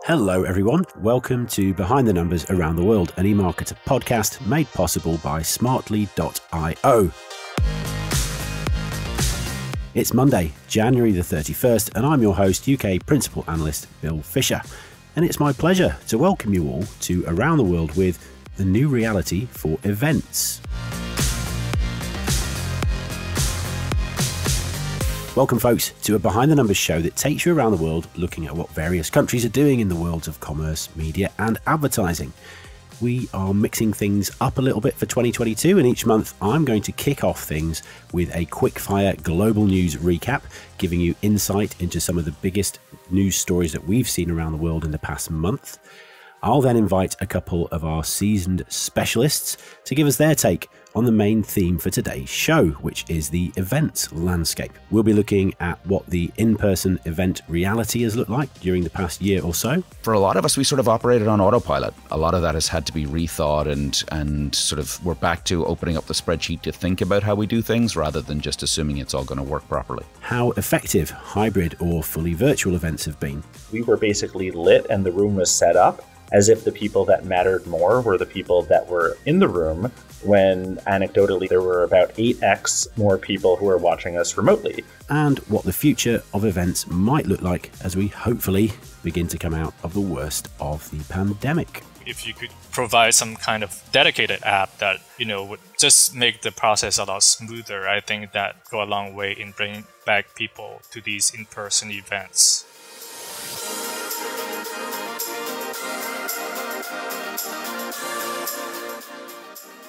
Hello everyone, welcome to Behind the Numbers Around the World, an eMarketer podcast made possible by Smartly.io. It's Monday, January the 31st, and I'm your host, UK Principal Analyst Bill Fisher. And it's my pleasure to welcome you all to Around the World with the new reality for events. Welcome folks to a Behind the Numbers show that takes you around the world looking at what various countries are doing in the worlds of commerce, media and advertising. We are mixing things up a little bit for 2022, and each month I'm going to kick off things with a quickfire global news recap, giving you insight into some of the biggest news stories that we've seen around the world in the past month. I'll then invite a couple of our seasoned specialists to give us their take on the main theme for today's show, which is the events landscape. We'll be looking at what the in-person event reality has looked like during the past year or so. For a lot of us, we sort of operated on autopilot. A lot of that has had to be rethought and sort of we're back to opening up the spreadsheet to think about how we do things rather than just assuming it's all going to work properly. How effective hybrid or fully virtual events have been. We were basically lit and the room was set up as if the people that mattered more were the people that were in the room, when anecdotally there were about 8x more people who were watching us remotely. And what the future of events might look like as we hopefully begin to come out of the worst of the pandemic. If you could provide some kind of dedicated app that, would just make the process a lot smoother, I think that go a long way in bringing back people to these in-person events.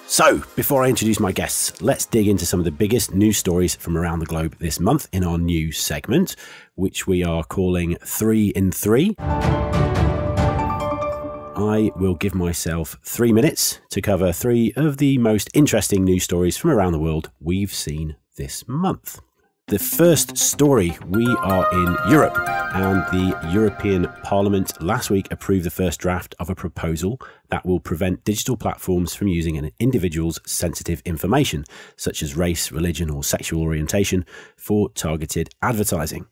So, before I introduce my guests, let's dig into some of the biggest news stories from around the globe this month in our new segment, which we are calling 3 in 3. I will give myself 3 minutes to cover 3 of the most interesting news stories from around the world we've seen this month. The first story, we are in Europe, and the European Parliament last week approved the first draft of a proposal that will prevent digital platforms from using an individual's sensitive information, such as race, religion or sexual orientation, for targeted advertising.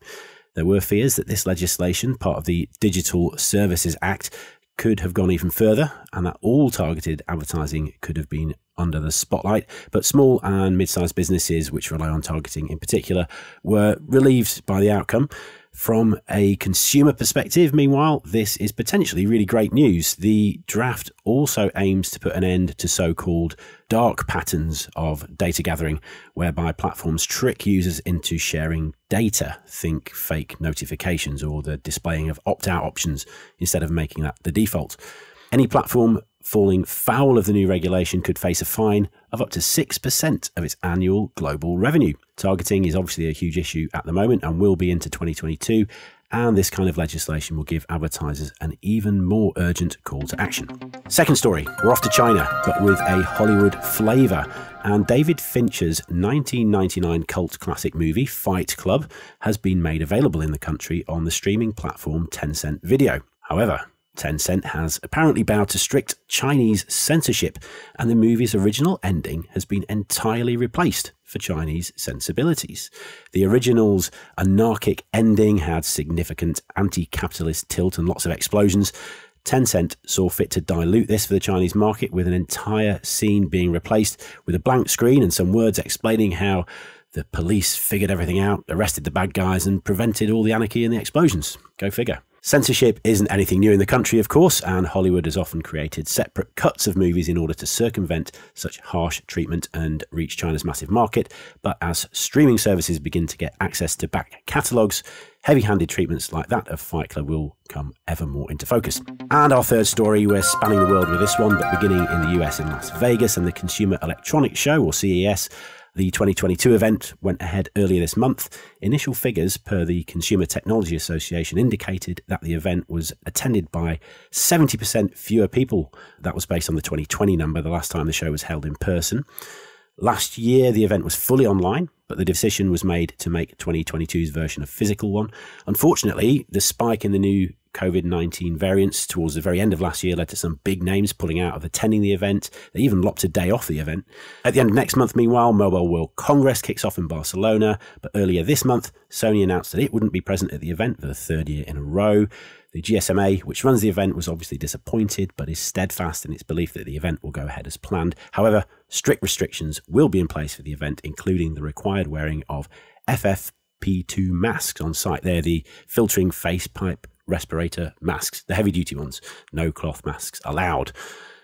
There were fears that this legislation, part of the Digital Services Act, could have gone even further, and that all targeted advertising could have been under the spotlight, but small and mid-sized businesses, which rely on targeting in particular, were relieved by the outcome. From a consumer perspective, meanwhile, this is potentially really great news. The draft also aims to put an end to so-called dark patterns of data gathering, whereby platforms trick users into sharing data, think fake notifications or the displaying of opt-out options instead of making that the default. Any platform falling foul of the new regulation could face a fine of up to 6% of its annual global revenue. Targeting is obviously a huge issue at the moment and will be into 2022, and this kind of legislation will give advertisers an even more urgent call to action. Second story, we're off to China, but with a Hollywood flavour, and David Fincher's 1999 cult classic movie Fight Club has been made available in the country on the streaming platform Tencent Video. However, Tencent has apparently bowed to strict Chinese censorship, and the movie's original ending has been entirely replaced for Chinese sensibilities. The original's anarchic ending had significant anti-capitalist tilt and lots of explosions. Tencent saw fit to dilute this for the Chinese market, with an entire scene being replaced with a blank screen and some words explaining how the police figured everything out, arrested the bad guys and prevented all the anarchy and the explosions. Go figure. Censorship isn't anything new in the country, of course, and Hollywood has often created separate cuts of movies in order to circumvent such harsh treatment and reach China's massive market. But as streaming services begin to get access to back catalogues, heavy-handed treatments like that of Fight Club will come ever more into focus. And our third story, we're spanning the world with this one, but beginning in the US in Las Vegas and the Consumer Electronics Show, or CES. The 2022 event went ahead earlier this month. Initial figures per the Consumer Technology Association indicated that the event was attended by 70% fewer people. That was based on the 2020 number, the last time the show was held in person. Last year, the event was fully online, but the decision was made to make 2022's version a physical one. Unfortunately, the spike in the new COVID-19 variants towards the very end of last year led to some big names pulling out of attending the event. They even lopped a day off the event. At the end of next month, meanwhile, Mobile World Congress kicks off in Barcelona. But earlier this month, Sony announced that it wouldn't be present at the event for the third year in a row. The GSMA, which runs the event, was obviously disappointed, but is steadfast in its belief that the event will go ahead as planned. However, strict restrictions will be in place for the event, including the required wearing of FFP2 masks on site. They're the filtering face pipe respirator masks, the heavy duty ones. No cloth masks allowed.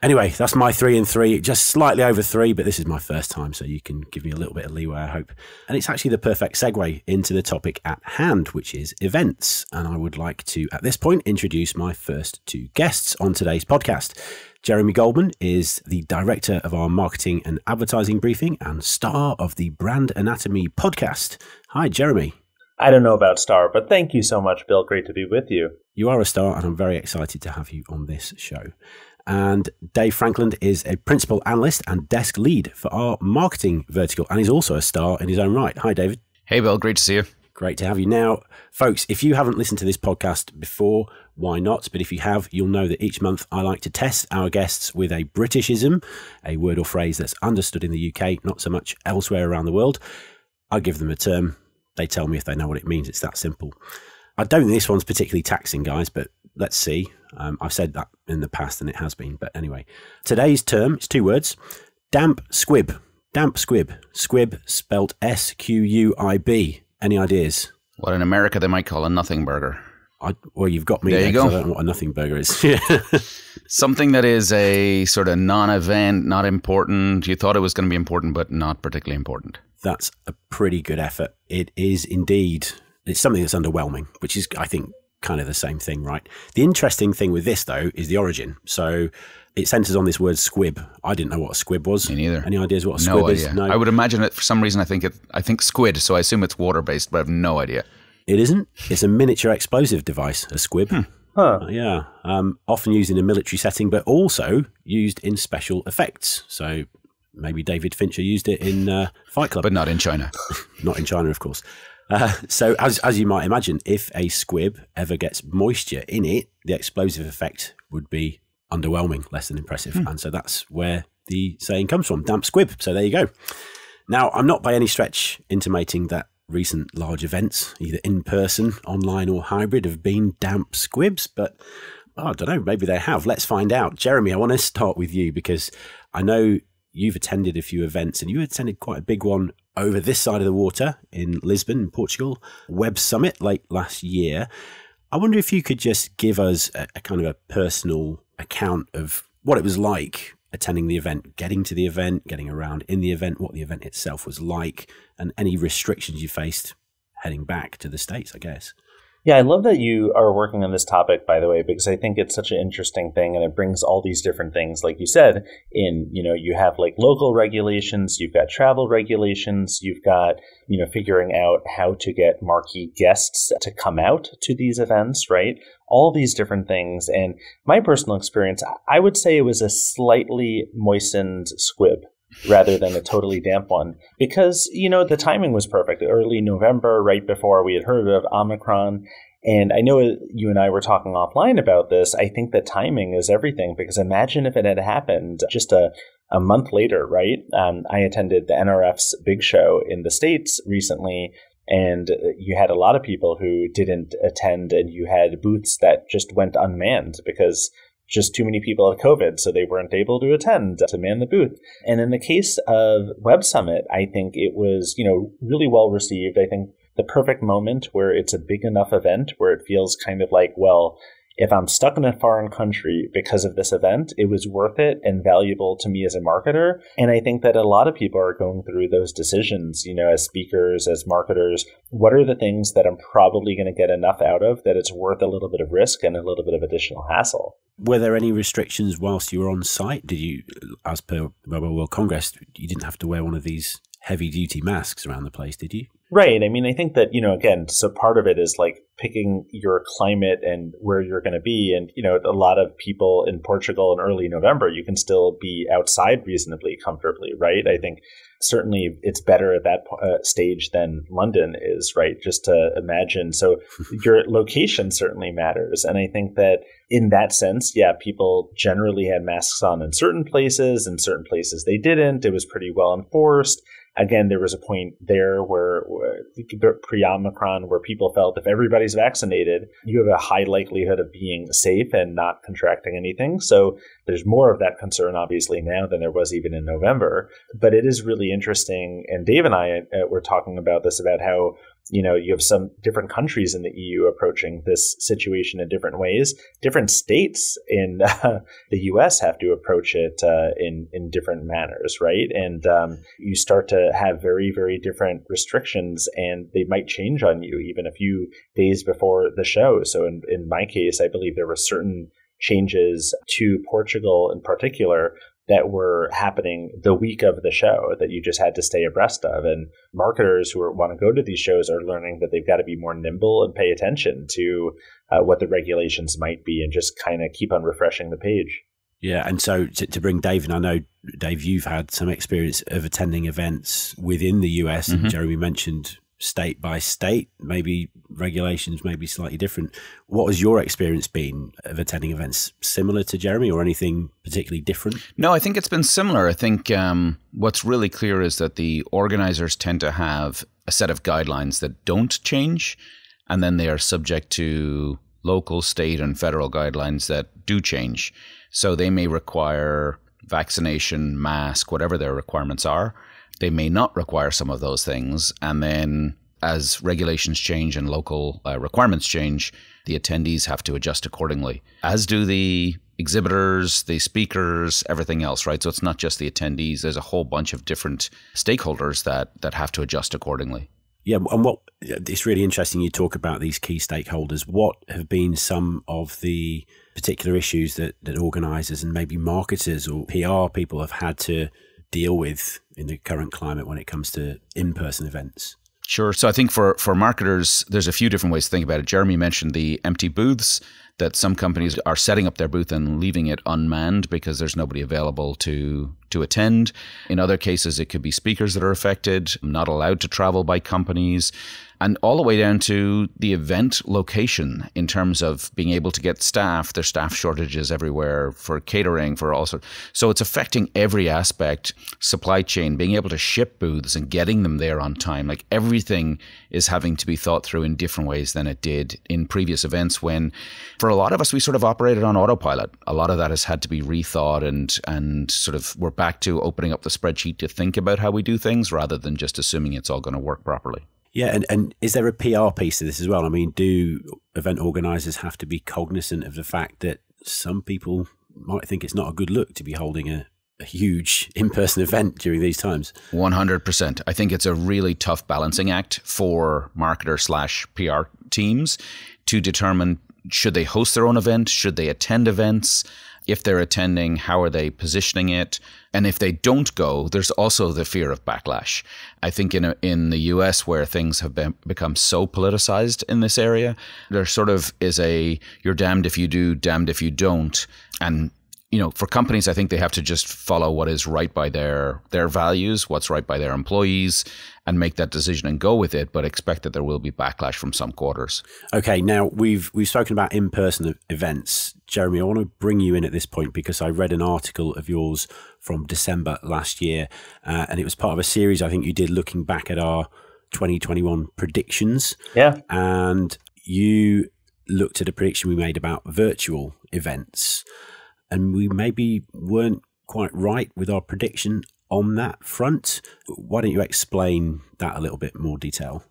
Anyway, that's my 3 and 3, just slightly over 3, but this is my first time, so you can give me a little bit of leeway, I hope. And it's actually the perfect segue into the topic at hand, which is events. And I would like to, at this point, introduce my first 2 guests on today's podcast. Jeremy Goldman is the director of our marketing and advertising briefing and star of the Brand Anatomy podcast. Hi, Jeremy. I don't know about star, but thank you so much, Bill. Great to be with you. You are a star, and I'm very excited to have you on this show. And Dave Frankland is a principal analyst and desk lead for our marketing vertical, and he's also a star in his own right. Hi, David. Hey, Bill. Great to see you. Great to have you. Now, folks, if you haven't listened to this podcast before, why not? But if you have, you'll know that each month I like to test our guests with a Britishism, a word or phrase that's understood in the UK, not so much elsewhere around the world. I give them a term. They tell me if they know what it means. It's that simple. I don't think this one's particularly taxing, guys, but let's see. I've said that in the past and it has been. But anyway, today's term is 2 words. Damp squib. Damp squib. Squib spelt SQUIB. Any ideas? What in America they might call a nothing burger. Well, you've got me there. You go. I don't know what a nothing burger is. Something that is a sort of non-event, not important. You thought it was going to be important, but not particularly important. That's a pretty good effort. It is indeed. It's something that's underwhelming, which is, I think, kind of the same thing, right? The interesting thing with this, though, is the origin. So it centers on this word squib. I didn't know what a squib was. Me neither. Any ideas what a squib is? No. I would imagine it, for some reason, I think squid, so I assume it's water-based, but I have no idea. It isn't. It's a miniature explosive device, a squib. Yeah. Often used in a military setting, but also used in special effects. So maybe David Fincher used it in Fight Club. But not in China. Not in China, of course. So as you might imagine, if a squib ever gets moisture in it, the explosive effect would be underwhelming, less than impressive. And so that's where the saying comes from, damp squib. So there you go. Now, I'm not by any stretch intimating that recent large events, either in person, online or hybrid, have been damp squibs, but I don't know, maybe they have. Let's find out. Jeremy, I want to start with you because I know you've attended a few events and you attended quite a big one over this side of the water in Lisbon, in Portugal, Web Summit late last year. I wonder if you could just give us a kind of a personal account of what it was like attending the event, getting to the event, getting around in the event, what the event itself was like, and any restrictions you faced heading back to the States, I guess. Yeah, I love that you are working on this topic, by the way, because I think it's such an interesting thing and it brings all these different things. Like you said, you have like local regulations, you've got travel regulations, you've got, figuring out how to get marquee guests to come out to these events, right? All these different things. And my personal experience, I would say it was a slightly moistened squib rather than a totally damp one because, the timing was perfect. Early November, right before we had heard of Omicron. And I know you and I were talking offline about this. I think the timing is everything because imagine if it had happened just a month later, right? I attended the NRF's big show in the States recently, and you had a lot of people who didn't attend, and you had booths that just went unmanned because just too many people had COVID, so they weren't able to attend to man the booth. And in the case of Web Summit, I think it was, really well received. I think the perfect moment where it's a big enough event where it feels kind of like, well, if I'm stuck in a foreign country because of this event, it was worth it and valuable to me as a marketer. And I think that a lot of people are going through those decisions, as speakers, as marketers. What are the things that I'm probably going to get enough out of that it's worth a little bit of risk and a little bit of additional hassle? Were there any restrictions whilst you were on site? Did you, as per Mobile World Congress, you didn't have to wear one of these heavy-duty masks around the place, did you? Right. I mean, I think that, again, so part of it is like picking your climate and where you're going to be. And, a lot of people in Portugal in early November, you can still be outside reasonably comfortably, right? I think certainly it's better at that stage than London is, right? Just to imagine. So your location certainly matters. And I think that in that sense, yeah, people generally had masks on in certain places they didn't. It was pretty well enforced. Again, there was a point there where pre-Omicron, where people felt if everybody's vaccinated, you have a high likelihood of being safe and not contracting anything. So there's more of that concern, obviously, now than there was even in November. But it is really interesting. And Dave and I were talking about this, about how you have some different countries in the EU approaching this situation in different ways. Different states in the US have to approach it in different manners, right? And you start to have very, very different restrictions, and they might change on you even a few days before the show. So in my case, I believe there were certain changes to Portugal in particular that were happening the week of the show that you just had to stay abreast of. And marketers who want to go to these shows are learning that they've got to be more nimble and pay attention to what the regulations might be, and just kind of keep on refreshing the page. Yeah. And so to bring Dave in, I know, Dave, you've had some experience of attending events within the US, and Jeremy mentioned state by state, maybe regulations may be slightly different. What has your experience been of attending events? Similar to Jeremy, or anything particularly different? No, I think it's been similar. I think what's really clear is that the organizers tend to have a set of guidelines that don't change, and then they are subject to local, state, and federal guidelines that do change. So they may require vaccination, mask, whatever their requirements are. They may not require some of those things. And then as regulations change and local requirements change, the attendees have to adjust accordingly, as do the exhibitors, the speakers, everything else, right? So it's not just the attendees. There's a whole bunch of different stakeholders that have to adjust accordingly. Yeah, and it's really interesting you talk about these key stakeholders. What have been some of the particular issues that organisers and maybe marketers or PR people have had to deal with in the current climate when it comes to in-person events? Sure. So I think for marketers, there's a few different ways to think about it. Jeremy mentioned the empty booths, that some companies are setting up their booth and leaving it unmanned because there's nobody available to attend. In other cases, it could be speakers that are affected, not allowed to travel by companies, and all the way down to the event location in terms of being able to get staff. There's staff shortages everywhere for catering, for all sorts. So it's affecting every aspect, supply chain, being able to ship booths and getting them there on time. Like everything is having to be thought through in different ways than it did in previous events, when for a lot of us, we sort of operated on autopilot. A lot of that has had to be rethought, and sort of we're back to opening up the spreadsheet to think about how we do things rather than just assuming it's all going to work properly. Yeah, and is there a PR piece to this as well? I mean, do event organisers have to be cognizant of the fact that some people might think it's not a good look to be holding a huge in-person event during these times? 100%. I think it's a really tough balancing act for marketer/PR teams to determine, should they host their own event? Should they attend events? If they're attending, how are they positioning it? And if they don't go, there's also the fear of backlash. I think in the US, where things have become so politicized in this area, there sort of is you're damned if you do, damned if you don't. And for companies, I think they have to just follow what is right by their values, what's right by their employees, and make that decision and go with it, but expect that there will be backlash from some quarters. Okay, now we've spoken about in-person events. Jeremy, I want to bring you in at this point because I read an article of yours from December last year, and it was part of a series I think you did looking back at our 2021 predictions. Yeah. And you looked at a prediction we made about virtual events, and we maybe weren't quite right with our prediction on that front. Why don't you explain that a little bit more detail?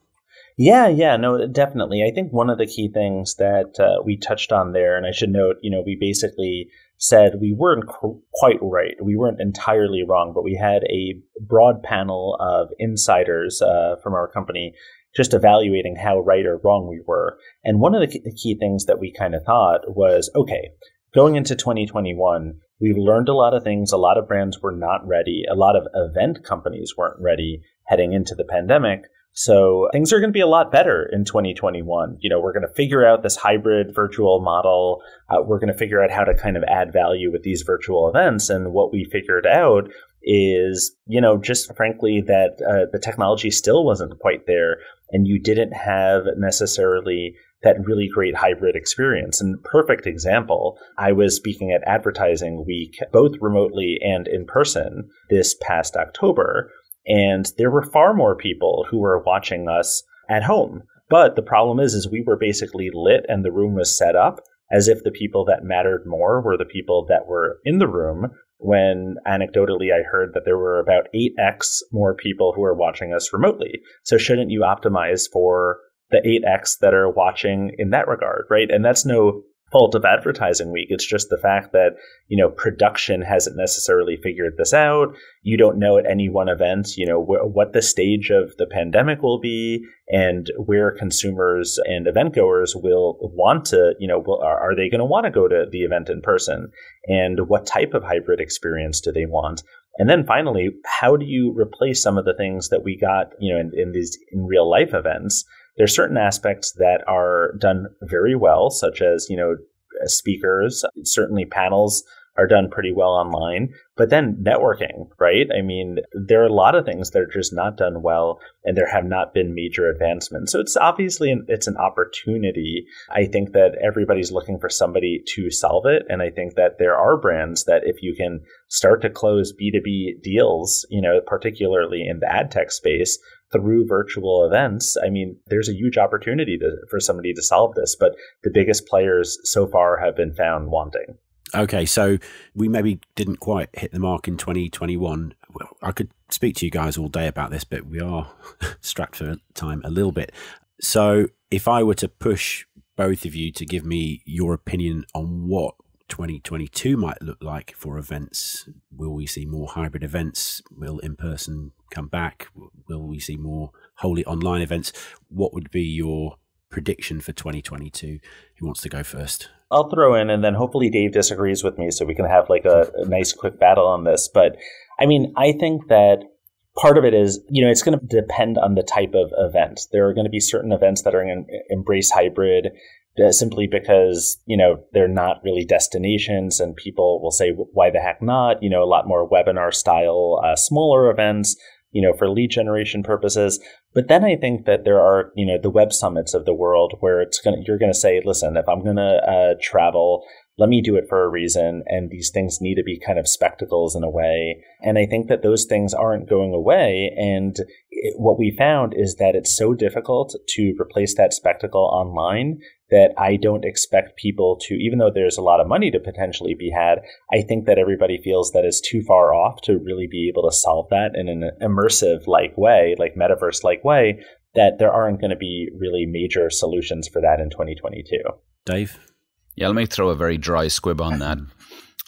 Yeah, no, definitely. I think one of the key things that we touched on there, and I should note, we basically said we weren't quite right. We weren't entirely wrong, but we had a broad panel of insiders from our company just evaluating how right or wrong we were. And one of the key things that we kind of thought was, okay, going into 2021, we've learned a lot of things. A lot of brands were not ready. A lot of event companies weren't ready heading into the pandemic. So things are going to be a lot better in 2021. We're going to figure out this hybrid virtual model. We're going to figure out how to kind of add value with these virtual events. And what we figured out is, just frankly, that the technology still wasn't quite there. And you didn't have necessarily that really great hybrid experience. And perfect example, I was speaking at Advertising Week, both remotely and in person this past October. And there were far more people who were watching us at home. But the problem is we were basically lit and the room was set up as if the people that mattered more were the people that were in the room, when anecdotally I heard that there were about 8x more people who are watching us remotely. So shouldn't you optimize for the 8x that are watching in that regard, right? And that's no fault of Advertising Week. It's just the fact that, production hasn't necessarily figured this out. You don't know at any one event, what the stage of the pandemic will be and where consumers and event goers will want to, are they going to want to go to the event in person? And what type of hybrid experience do they want? And then finally, how do you replace some of the things that we got, in these in real life events? There's certain aspects that are done very well, such as, speakers, certainly panels are done pretty well online, but then networking, right? I mean, there are a lot of things that are just not done well, and there have not been major advancements. So it's obviously, it's an opportunity. I think that everybody's looking for somebody to solve it. And I think that there are brands that if you can start to close B2B deals, particularly in the ad tech space, through virtual events, I mean, there's a huge opportunity for somebody to solve this, but the biggest players so far have been found wanting. Okay, so we maybe didn't quite hit the mark in 2021. Well, I could speak to you guys all day about this, but we are strapped for time a little bit. So if I were to push both of you to give me your opinion on what 2022 might look like for events, will we see more hybrid events? Will in-person come back? Will we see more wholly online events? What would be your prediction for 2022? Who wants to go first? I'll throw in, and then hopefully Dave disagrees with me so we can have like a nice quick battle on this. But I mean, I think that part of it is, it's going to depend on the type of event. There are going to be certain events that are going to embrace hybrid simply because, they're not really destinations, and people will say, why the heck not? A lot more webinar style, smaller events, for lead generation purposes. But then I think that there are, the web summits of the world where you're going to say, listen, if I'm going to travel, let me do it for a reason. And these things need to be kind of spectacles in a way. And I think that those things aren't going away. And what we found is that it's so difficult to replace that spectacle online that I don't expect people to, even though there's a lot of money to potentially be had, I think that everybody feels that it's too far off to really be able to solve that in an immersive like way, like metaverse like way, that there aren't going to be really major solutions for that in 2022. Dave? Yeah, let me throw a very dry squib on that.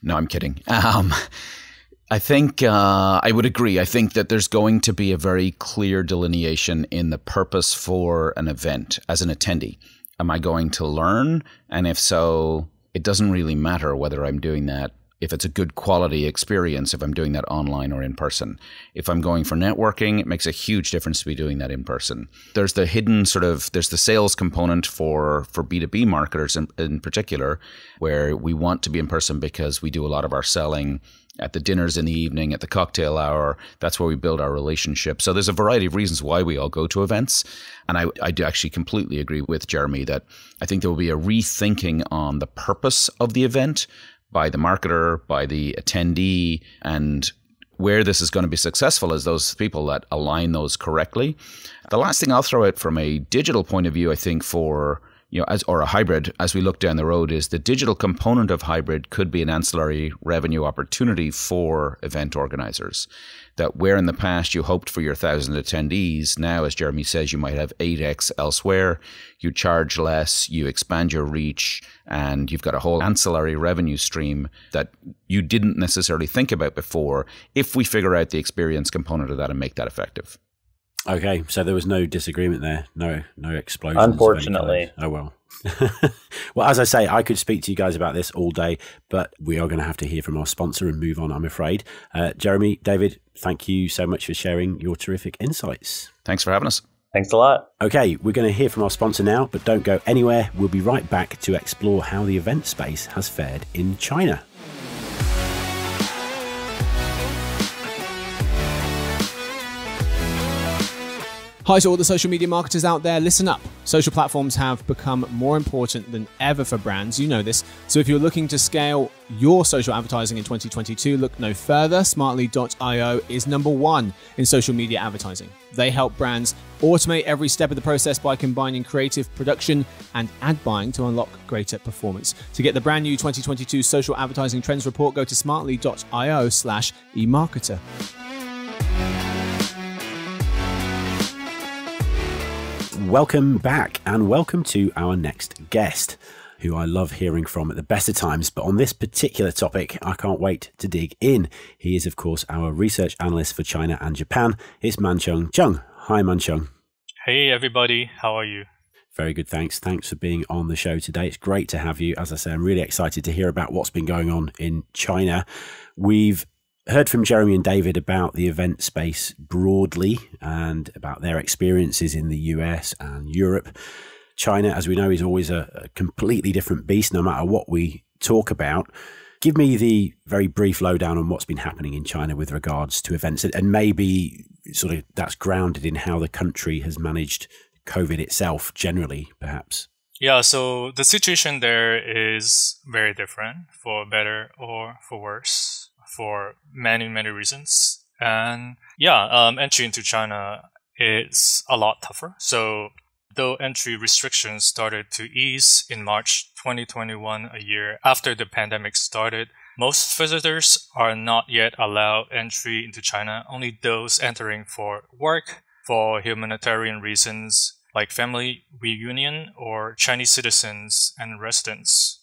No, I'm kidding. I think I would agree. I think that there's going to be a very clear delineation in the purpose for an event as an attendee. Am I going to learn? And if so, it doesn't really matter whether I'm doing that, if it's a good quality experience, if I'm doing that online or in person. If I'm going for networking, it makes a huge difference to be doing that in person. There's the hidden there's the sales component for B2B marketers in particular, where we want to be in person because we do a lot of our selling at the dinners in the evening, at the cocktail hour. That's where we build our relationship. So there's a variety of reasons why we all go to events. And I do actually completely agree with Jeremy that I think there will be a rethinking on the purpose of the event by the marketer, by the attendee, and where this is going to be successful is those people that align those correctly. The last thing I'll throw out from a digital point of view, I think for or a hybrid, as we look down the road, is the digital component of hybrid could be an ancillary revenue opportunity for event organizers. That where in the past you hoped for your 1,000 attendees, now, as Jeremy says, you might have 8x elsewhere. You charge less, you expand your reach, and you've got a whole ancillary revenue stream that you didn't necessarily think about before, if we figure out the experience component of that and make that effective. Okay, so there was no disagreement there, no explosions. Unfortunately. Oh well. Well, as I say, I could speak to you guys about this all day, but we are going to have to hear from our sponsor and move on, I'm afraid. Jeremy, David, thank you so much for sharing your terrific insights. Thanks for having us. Thanks a lot. Okay, we're going to hear from our sponsor now, but don't go anywhere. We'll be right back to explore how the event space has fared in China. Hi to all the social media marketers out there, listen up. Social platforms have become more important than ever for brands, you know this. So if you're looking to scale your social advertising in 2022, look no further. Smartly.io is number one in social media advertising. They help brands automate every step of the process by combining creative production and ad buying to unlock greater performance. To get the brand new 2022 social advertising trends report, go to smartly.io/eMarketer. Welcome back and welcome to our next guest, who I love hearing from at the best of times. But on this particular topic, I can't wait to dig in. He is, of course, our research analyst for China and Japan. It's Man-Chung Cheung. Hi, Man-Chung. Hey, everybody. How are you? Very good, thanks. Thanks for being on the show today. It's great to have you. As I say, I'm really excited to hear about what's been going on in China. We've heard from Jeremy and David about the event space broadly and about their experiences in the US and Europe. China, as we know, is always a completely different beast, no matter what we talk about. Give me the very brief lowdown on what's been happening in China with regards to events, and maybe sort of that's grounded in how the country has managed COVID itself generally, perhaps. Yeah, so the situation there is very different, for better or for worse, for many, many reasons. And entry into China is a lot tougher. So though entry restrictions started to ease in March 2021, a year after the pandemic started, most visitors are not yet allowed entry into China. Only those entering for work, for humanitarian reasons, like family reunion, or Chinese citizens and residents.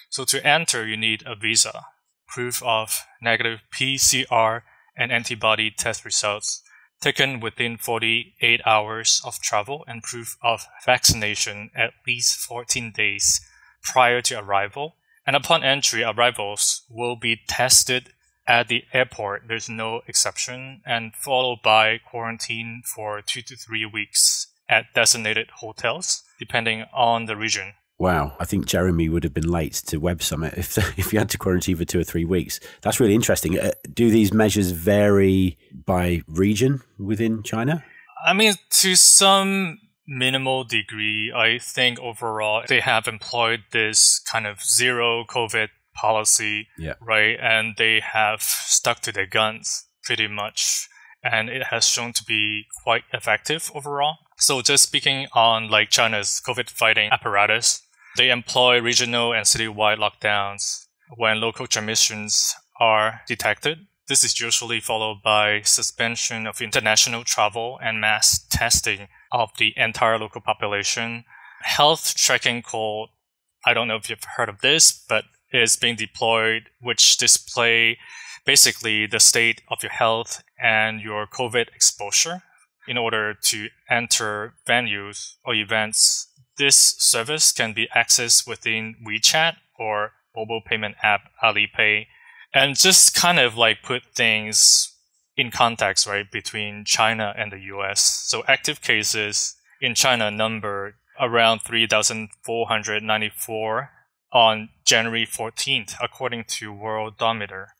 So to enter, you need a visa, proof of negative PCR and antibody test results taken within 48 hours of travel, and proof of vaccination at least 14 days prior to arrival. And upon entry, arrivals will be tested at the airport. There's no exception, and followed by quarantine for 2 to 3 weeks at designated hotels, depending on the region. Wow, I think Jeremy would have been late to Web Summit if you had to quarantine for 2 or 3 weeks. That's really interesting. Do these measures vary by region within China? I mean, to some minimal degree, I think overall they have employed this kind of zero COVID policy, right? And they have stuck to their guns pretty much. And it has shown to be quite effective overall. So just speaking on like China's COVID fighting apparatus, they employ regional and citywide lockdowns when local transmissions are detected. This is usually followed by suspension of international travel and mass testing of the entire local population. Health tracking code, I don't know if you've heard of this, but is being deployed, which display basically the state of your health and your COVID exposure in order to enter venues or events. This service can be accessed within WeChat or mobile payment app Alipay, and just kind of like put things in context, right, between China and the US. So active cases in China numbered around 3,494 on January 14th, according to Worldometer.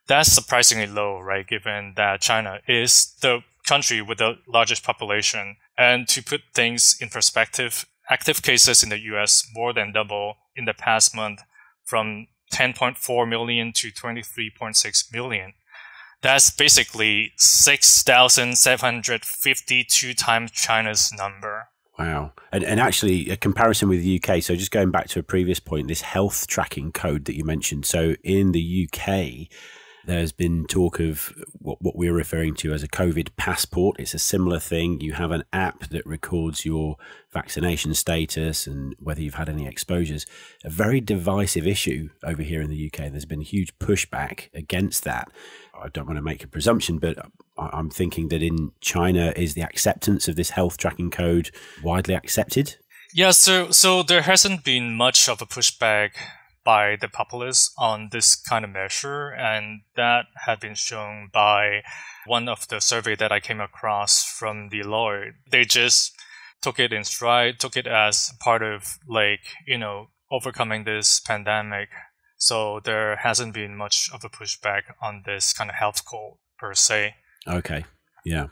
That's surprisingly low, right, given that China is the country with the largest population. And to put things in perspective, active cases in the US more than double in the past month, from 10.4 million to 23.6 million. That's basically 6,752 times China's number. Wow. And actually, a comparison with the UK, so just going back to a previous point, this health tracking code that you mentioned. So in the UK, there's been talk of what we're referring to as a COVID passport. It's a similar thing. You have an app that records your vaccination status and whether you've had any exposures. A very divisive issue over here in the UK. There's been huge pushback against that. I don't want to make a presumption, but I'm thinking that in China, is the acceptance of this health tracking code widely accepted? Yeah, so there hasn't been much of a pushback by the populace on this kind of measure, and that had been shown by one of the survey that I came across from Deloitte. They just took it in stride, took it as part of overcoming this pandemic. So there hasn't been much of a pushback on this kind of health code per se. Okay, yeah.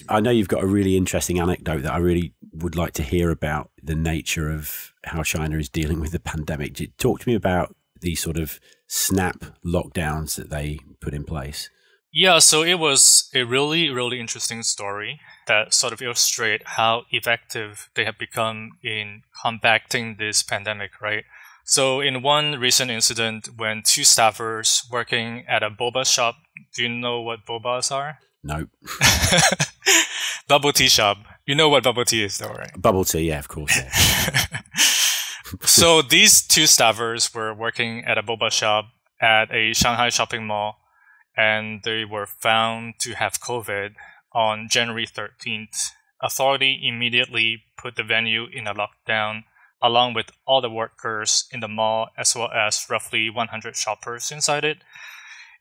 I know you've got a really interesting anecdote that I really would like to hear about the nature of how China is dealing with the pandemic. Talk to me about these sort of snap lockdowns that they put in place. Yeah, so it was a really, really interesting story that sort of illustrate how effective they have become in combating this pandemic, right? So in one recent incident, when two staffers working at a boba shop, do you know what bobas are? No. Bubble tea shop. You know what bubble tea is though, right? Bubble tea, yeah, of course. Yeah. So these two staffers were working at a boba shop at a Shanghai shopping mall, and they were found to have COVID on January 13th. Authority immediately put the venue in a lockdown, along with all the workers in the mall, as well as roughly 100 shoppers inside it.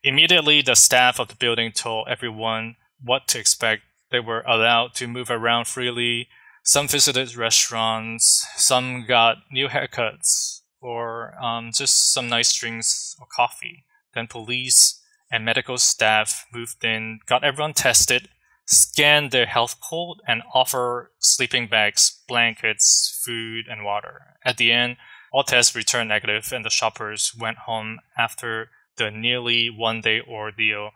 Immediately, the staff of the building told everyone what to expect. They were allowed to move around freely. Some visited restaurants. Some got new haircuts or just some nice drinks or coffee. Then police and medical staff moved in, got everyone tested, scanned their health code, and offer sleeping bags, blankets, food, and water. At the end, all tests returned negative, and the shoppers went home after the nearly one-day ordeal.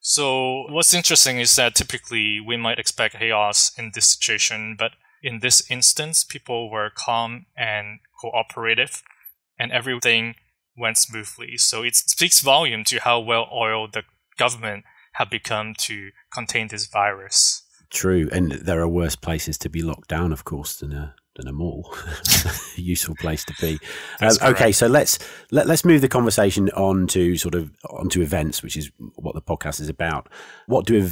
So what's interesting is that typically we might expect chaos in this situation, but in this instance, people were calm and cooperative, and everything went smoothly. So it speaks volume to how well-oiled the government have become to contain this virus. True, and there are worse places to be locked down, of course, than a mall. A useful place to be. Okay, so let's move the conversation onto events, which is what the podcast is about. What do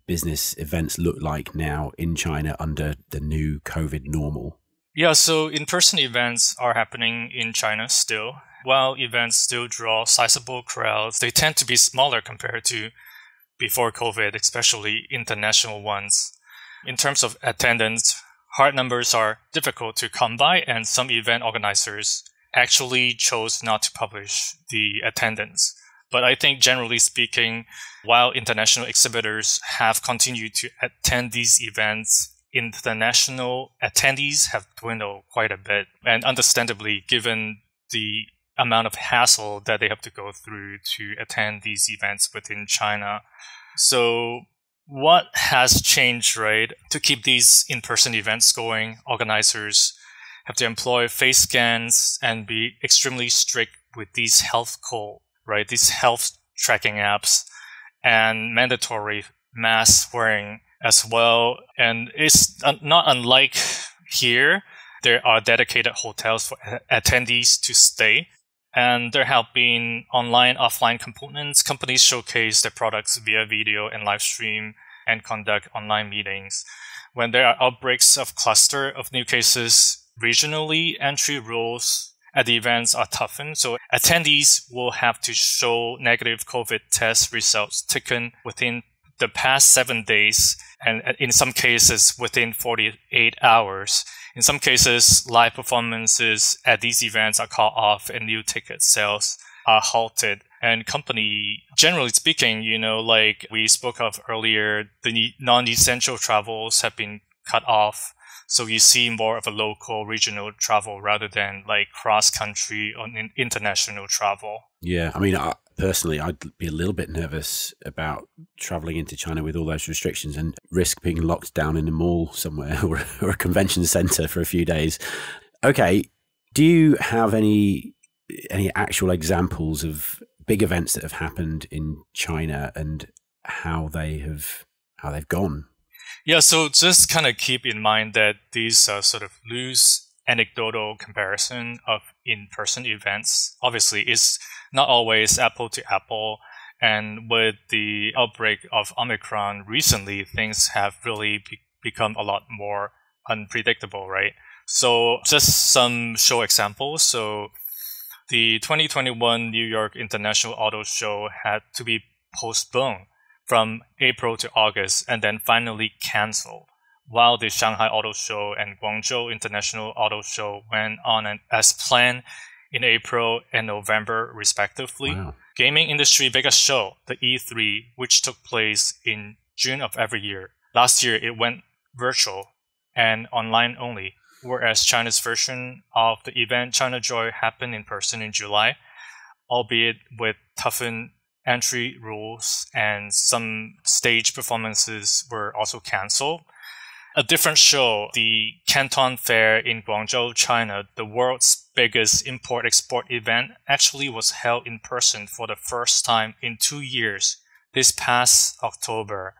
business events look like now in China under the new COVID normal? Yeah, so in-person events are happening in China still. While events still draw sizable crowds, they tend to be smaller compared to before COVID, especially international ones. In terms of attendance, hard numbers are difficult to come by, and some event organizers actually chose not to publish the attendance. But I think generally speaking, while international exhibitors have continued to attend these events, international attendees have dwindled quite a bit. And understandably, given the amount of hassle that they have to go through to attend these events within China. So what has changed, right? To keep these in-person events going, organizers have to employ face scans and be extremely strict with these health code, right? These health tracking apps and mandatory mask wearing as well. And it's not unlike here. There are dedicated hotels for attendees to stay. And there have been online, offline components. Companies showcase their products via video and live stream and conduct online meetings. When there are outbreaks of cluster of new cases regionally, entry rules at the events are toughened. So attendees will have to show negative COVID test results taken within the past 7 days, and in some cases within 48 hours. In some cases, live performances at these events are cut off and new ticket sales are halted. And company, generally speaking, like we spoke of earlier, the non-essential travels have been cut off. So you see more of a local, regional travel rather than like cross-country or international travel. Yeah, I mean, personally, I'd be a little bit nervous about traveling into China with all those restrictions and risk being locked down in a mall somewhere or a convention center for a few days. Okay, do you have any actual examples of big events that have happened in China and how they've gone? Yeah, so just kind of keep in mind that these are sort of loose anecdotal comparison of in-person events. Obviously, it's not always apple to apple. And with the outbreak of Omicron recently, things have really become a lot more unpredictable, right? So just some show examples. So the 2021 New York International Auto Show had to be postponed from April to August and then finally canceled, while the Shanghai Auto Show and Guangzhou International Auto Show went on as planned in April and November, respectively. Wow. Gaming industry biggest show, the E3, which took place in June of every year, Last year, it went virtual and online only, whereas China's version of the event, China Joy, happened in person in July, albeit with toughened entry rules and some stage performances were also canceled. A different show, the Canton Fair in Guangzhou, China, the world's biggest import-export event, actually was held in person for the first time in 2 years this past October.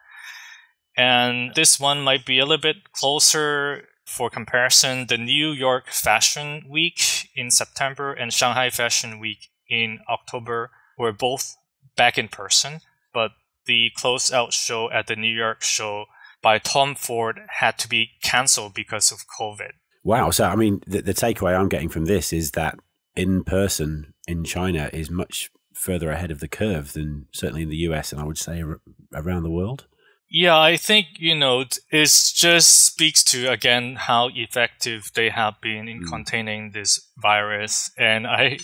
And this one might be a little bit closer for comparison. The New York Fashion Week in September and Shanghai Fashion Week in October were both back in person, but the closeout show at the New York show by Tom Ford had to be canceled because of COVID. Wow. So, I mean, the takeaway I'm getting from this is that in person in China is much further ahead of the curve than certainly in the US, and I would say around the world. Yeah, I think, it just speaks to, again, how effective they have been in containing this virus. And I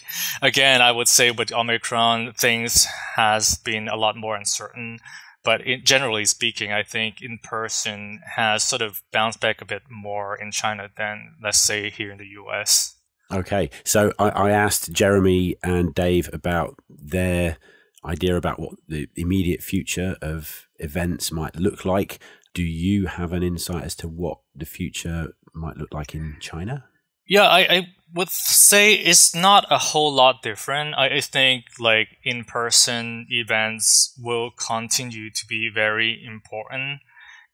would say with Omicron, things has been a lot more uncertain. But generally speaking, I think in person has sort of bounced back a bit more in China than, let's say, here in the US. Okay. So I asked Jeremy and Dave about their idea about what the immediate future of events might look like. Do you have an insight as to what the future might look like in China? Yeah, I would say it's not a whole lot different. I think like in-person events will continue to be very important,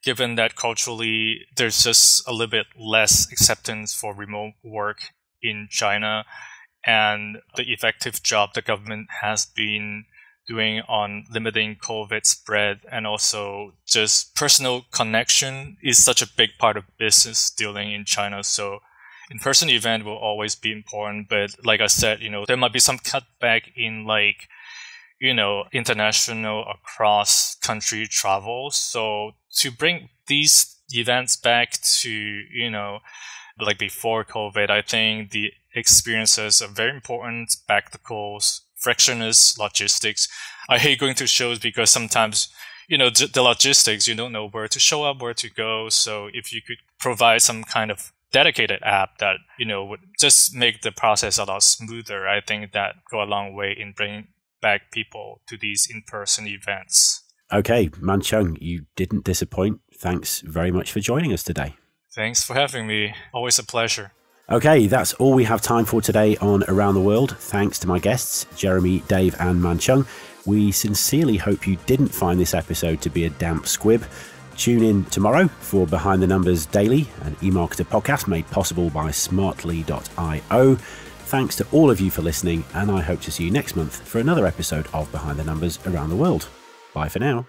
given that culturally there's just a little bit less acceptance for remote work in China, and the effective job the government has been doing on limiting COVID spread, and also just personal connection is such a big part of business dealing in China. So in-person event will always be important, but like I said, there might be some cutback in international or cross-country travel. So to bring these events back to, like before COVID, I think the experiences are very important, spectacles, frictionless logistics. I hate going to shows because sometimes, the logistics, you don't know where to show up, where to go. So if you could provide some kind of dedicated app that, would just make the process a lot smoother, I think that go a long way in bringing back people to these in-person events. Okay, Man-Chung, you didn't disappoint. Thanks very much for joining us today. Thanks for having me. Always a pleasure. Okay, that's all we have time for today on Around the World. Thanks to my guests, Jeremy, Dave and Man-Chung. We sincerely hope you didn't find this episode to be a damp squib. Tune in tomorrow for Behind the Numbers Daily, an eMarketer podcast made possible by smartly.io. Thanks to all of you for listening, and I hope to see you next month for another episode of Behind the Numbers Around the World. Bye for now.